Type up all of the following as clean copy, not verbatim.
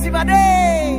নাচিবা দেই।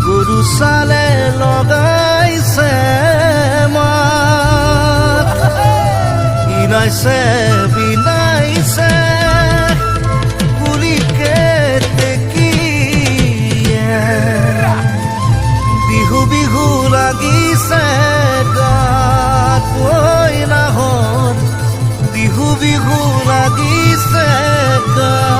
গরু সালে লগাইছে মাত ইনাইছে বিনাইছে কুলিকে তেকিয়ে বিহু বিহু লাগিছে গাত ঐ নাহৰ বিহু বিহু লাগিছে গাত।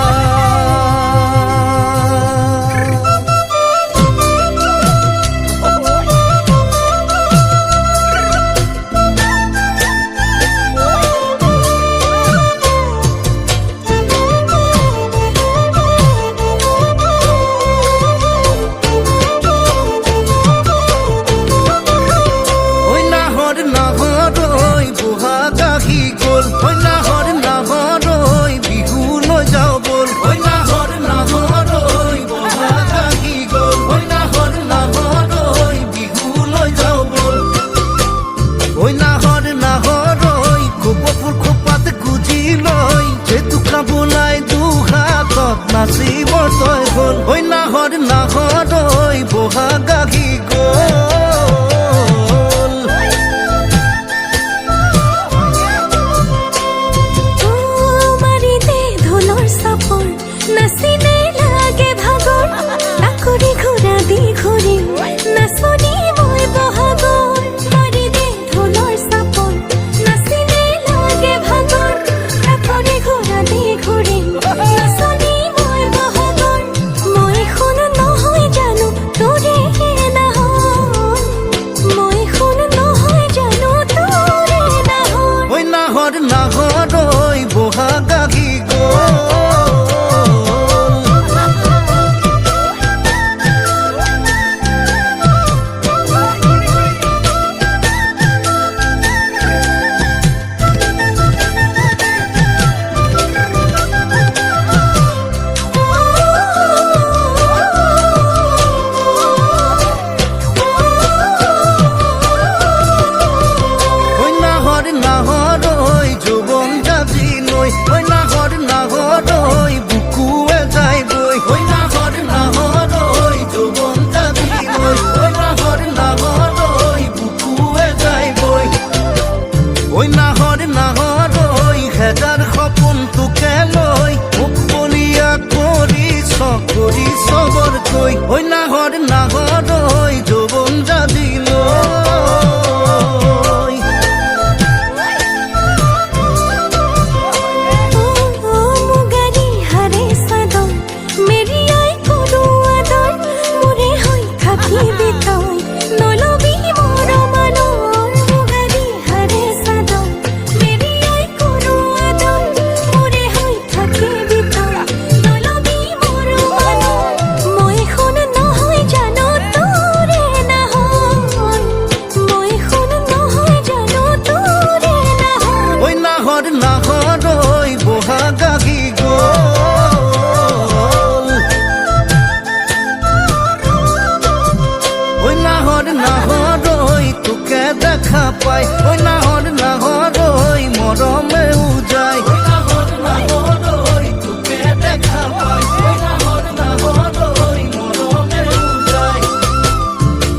নাচিবৰ তই গ'ল ঐ নাহৰ নাহৰ ঐ বহাগ আহি গ'ল। মাৰিতে ঢোলৰ চাপৰ নাচিনে লাগে ভাগৰ নাকৰি ঘূৰা দি ঘূৰিম নাচনি মই বহাগৰ। মাৰিতে ঢোলৰ চাপৰ নাচিনে লাগে ভাগৰ নাকৰি ঘূৰা দি ঘূৰিম নাচনি নাহৰ ঐ বহাগ আহি গ'ল। ঐ নাহৰ নাহৰ ঐ যৌৱন যাবি লৈ মুগাৰী হাৰে চাদৰ মেৰিয়াই কৰো আদৰ মোৰে হৈ থাকিবি তই নলবি মোৰ মানৰ। মুগাৰী হাৰে চাদৰ মেৰিয়াই কৰো আদৰ মোৰে হৈ থাকিবি তই নলবি মোৰ মানৰ। মই শুন নহয় জানো তোৰে নাহৰ মই শুন নহয় জানো তোৰে নাহৰ। ঐ নাহৰ নাহৰ ঐ বহাগ আহি গ'ল। ঐ নাহৰ নাহৰ ঐ তোকে দেখা পাই ঐ নাহৰ নাহৰ ঐ মৰমে উজাই ঐ নাহৰ নাহৰ ঐ তোকে দেখা পাই ঐ নাহৰ নাহৰ ঐ মৰমে উজাই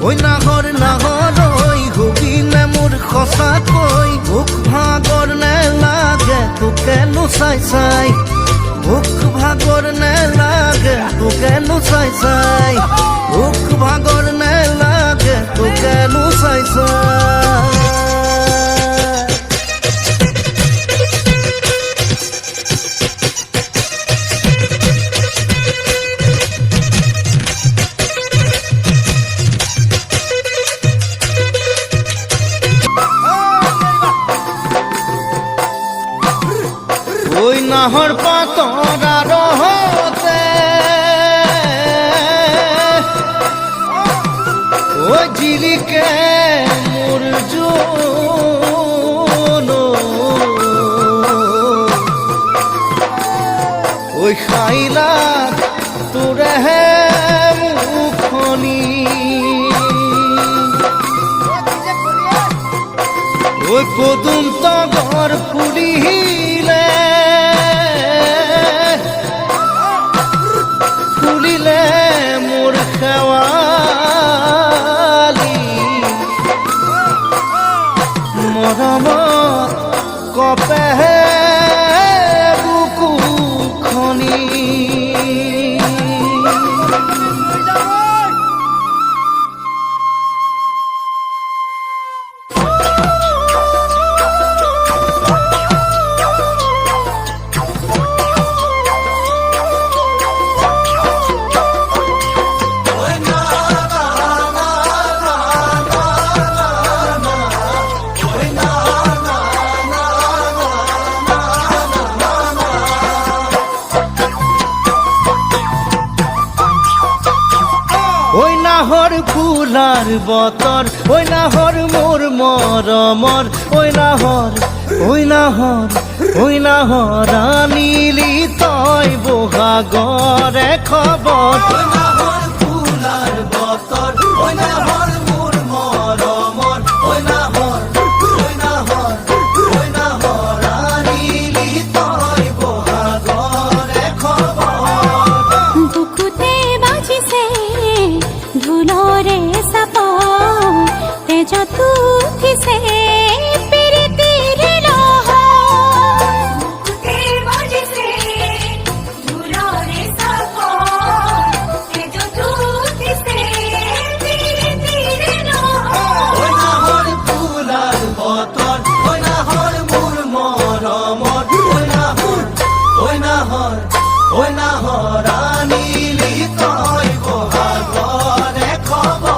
ঐ নাহৰ নাহৰ ঐ হবিনে মোৰ সঁচাকৈ ভোক ভাগৰ নেলাগে তোকে নোচাই চাই ভোক ভাগৰ নেলাগে তোকে নোচাই চাই ভোক ভাগৰ নেলাগে তোকে নোচাই চাই। ওই নাহৰ পাতৰ আৰহতে গাত তোৰেহে মুখনি ঐ পদুম তগৰ ফুলিলে ফুলিলে মোৰ শেৱালি মৰমত কপেহে বুকুখনি ঐ নাহৰ ফুলাৰ বতৰ ঐ নাহৰ মোৰ মৰমৰ ঐ নাহৰ আনিলি তই বহাগৰে খবৰ ঐ নাহৰ ফুলাৰ বতৰ ঐ নাহৰ মোৰ মৰমৰ ঐ নাহৰ আনিলি তই বহাগৰে খবৰ বুকুতে বাজিছে ঢোলৰে চাপ তেজত উঠিছে প্ৰীতিৰ লহৰ বুকুতে বাজিছে ঢোলৰে চাপ তেজত উঠিছে প্ৰীতিৰ লহৰ ঐ নাহৰ ফুলাৰ বতৰ ঐ নাহৰ মোৰ মৰমৰ ঐ নাহৰ আনিলি তই বহাগৰে খবৰ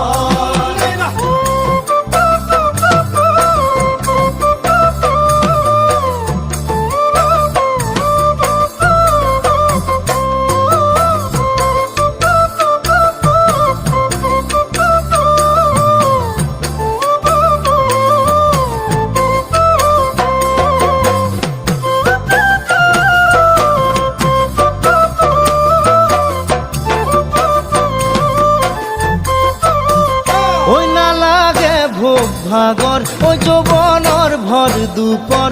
ঐ নালাগে ভোগ ভাগৰ ঐ যৌৱনৰ ভৰ দুপৰ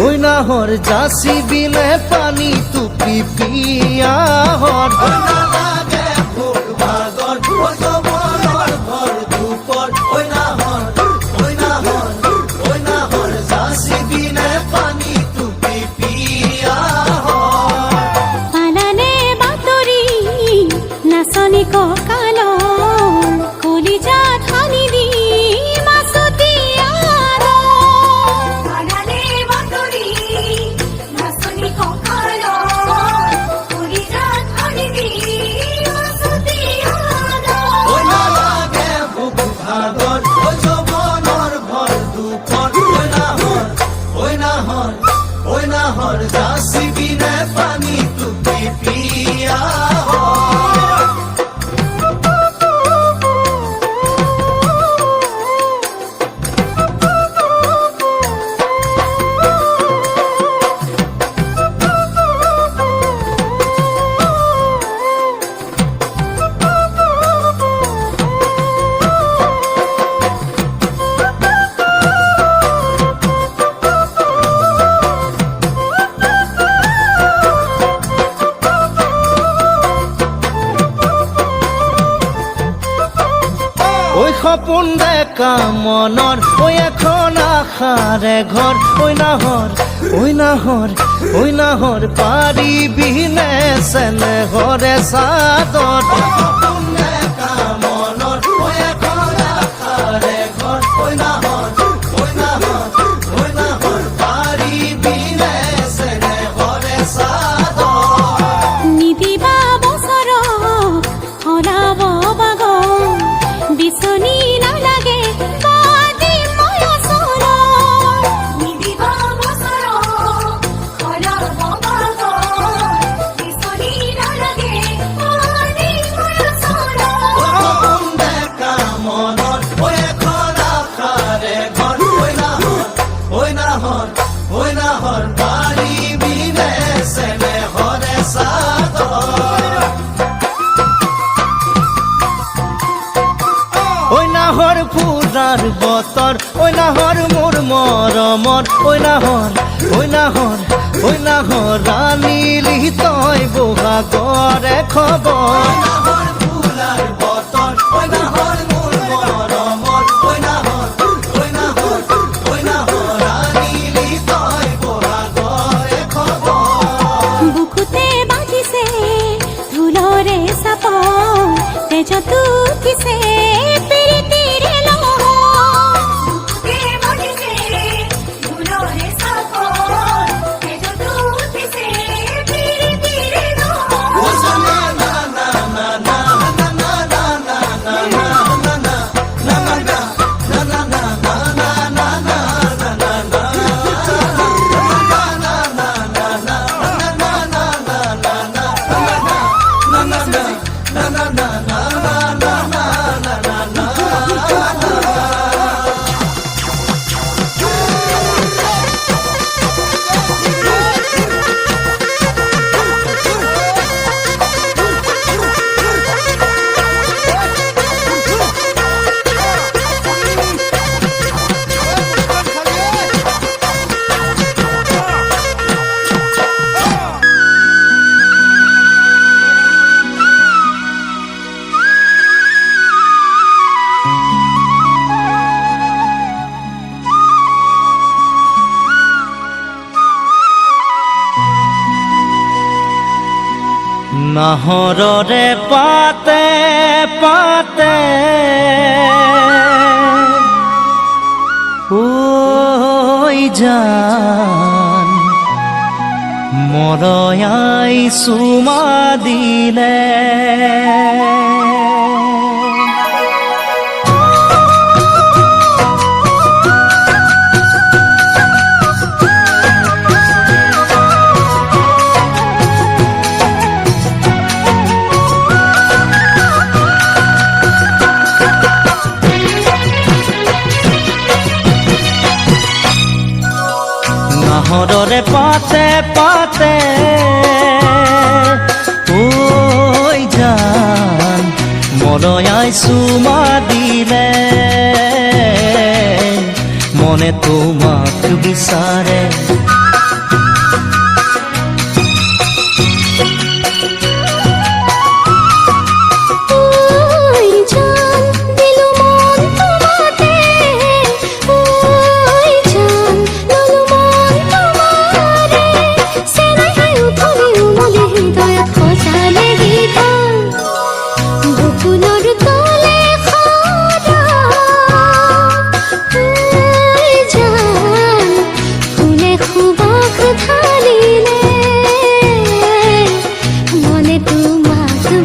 ঐ নাহৰ যাচি বিলে পানী টুপি পিয়াহৰ ঐ নালাগে ভোগ ভাগৰ ঐ যৌৱনৰ ভৰ দুপৰ ঐ নাহৰ যাচি বিলে পানী টুপি পিয়াহৰ পালানে বাতৰি নাচনি কঁকালৰ কলিজাত সানি দি মাছতি পালানে বাতৰি নাচনি কঁকালৰ কলিজাত সানি দি মাছতি ঐ নালাগে ভোগ ভাগৰ ঐ যৌৱনৰ ভৰ দুপৰ ঐ নাহৰ যাচি বিনে পানী টুপি পিয়াহৰ ঐ সপোন ডেকা মনৰ ঐ এখন আশাৰে ঘৰ ঐ নাহৰ পাৰিবিনে চেনেহৰে চাদৰ সপোন ডেকা মনৰ ঐ এখন আশাৰে ঘৰ ঐ নাহৰ পাৰিবিনে চেনেহৰে চাদৰ নিদিবা বছৰ সলাব বাগ বিচনী নালাগে বাদি মই ওচৰ নিদিবা বছৰ সলাব বাগ বিচনী নালাগে বাদি মই ওচৰ মৰমৰ ঐ নাহৰ ৰাণীলি তই বহাগৰে খবৰ ফুলাৰ বতৰ ঐ নাহৰ মোৰ মৰমৰ ঐ নাহৰ ৰাণীলি তই বহাগৰে খবৰ বুকুতে বাঁধিছে ঢোলৰে চাপ তেজতো উঠিছে প্ৰীতিৰে লহৰ বুকুতে বাঁধিছে ঢোলৰে চাপ তেজতো উঠিছে প্ৰীতিৰে লহৰ নাহৰৰে পাতে পাতে ঐ জান মৰয়াই চুমা দিলে নাহৰৰে পাতে পাতে ঐ জান মৰয়াই চুমা দিলে মনে তোমাক বিচাৰে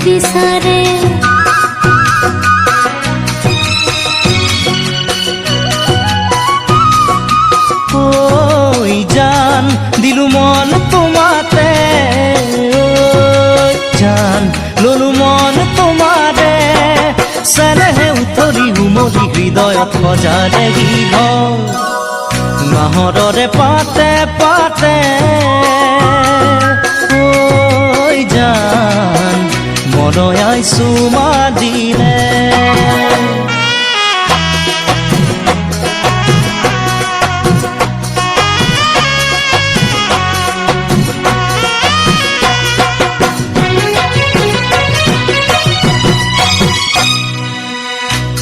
বিচাৰে ঐ জান দিলু মন তোমাতে জান ললু মন তোমাৰে চেনেহে উতলি উমলি হৃদয়ত সজালে গীত নাহৰৰে পাতে পাতে ঐ জান মৰয়াই চুমা দিলে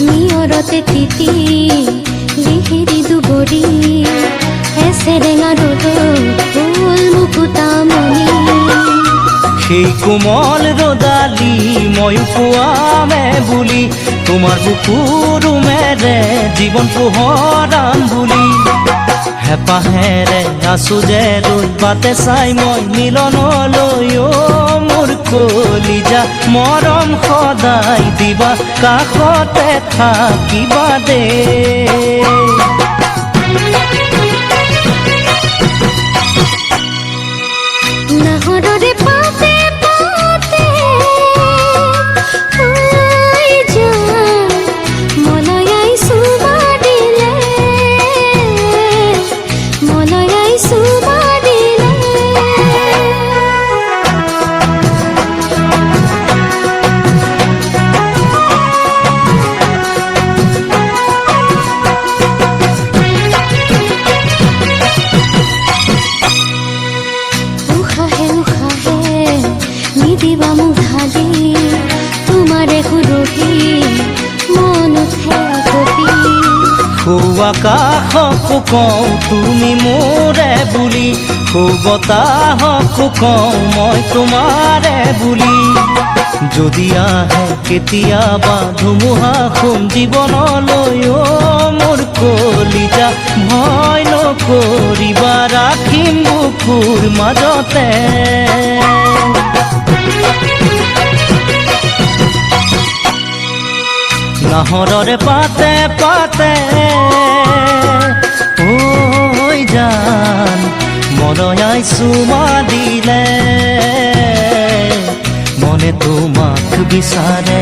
নিয়ৰতে তিতি লিহিৰি দুবৰি এছেৰেঙা ৰ'দত ফুল মুকুতামণি সেই কোমল ৰদালি ময়ো পোৱামে বুলি তোমাৰ বুকুৰুমেৰে জীৱন পোহৰাম বুলি হেঁপাহেৰে আছো যে ৰৈ বাটে চাই মই মিলনলৈ মোৰ কলিজা মৰম সদায় দিবা কাষতে থাকিবা দে নাহৰৰে পাতে পাতে ঐ জান মলয়াই চুমা দিলে মলয়াই চুমা দিলে দিবা মোক ঢালি তোমাৰে সুৰভি মন উঠে কপি আকাশকো কওঁ তুমি মোৰে বুলি বতাহকো কওঁ মই তোমাৰে বুলি যদি আহে কেতিয়াবা ধুমুহা সোম জীৱনলৈ মোৰ কলিজা ভয় নকৰিবা ৰাখিম বুকুৰ মাজতে নাহৰৰে পাতে পাতে ঐ জান মনয়াই চুমা দিলে মনে তোমাক বিচাৰে